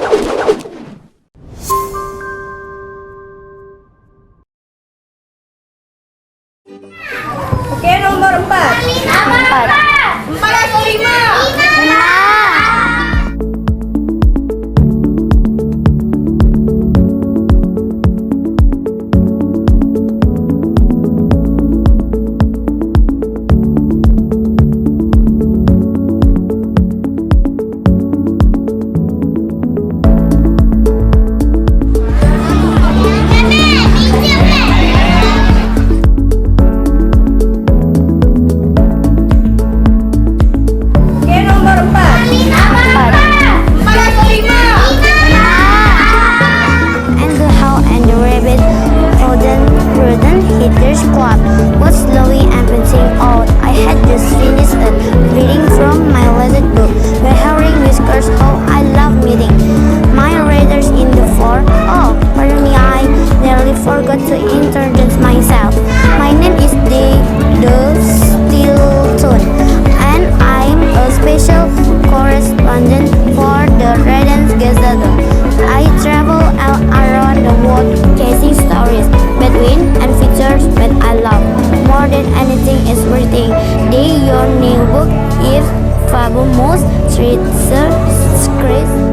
Oke, nomor 4. 4 atau 5? 5. Was slowly emptying out. I had just finished it, reading from my latest book. Wearing whiskers, oh, I love meeting my readers in the fore. Oh, pardon me, I nearly forgot to introduce myself. My name is the Stilton, and I'm a special correspondent for the Reden's Gazette. I travel all around the world chasing stories, between and features that I love. More than anything is reading. Your new book is fabulous. Street Chris.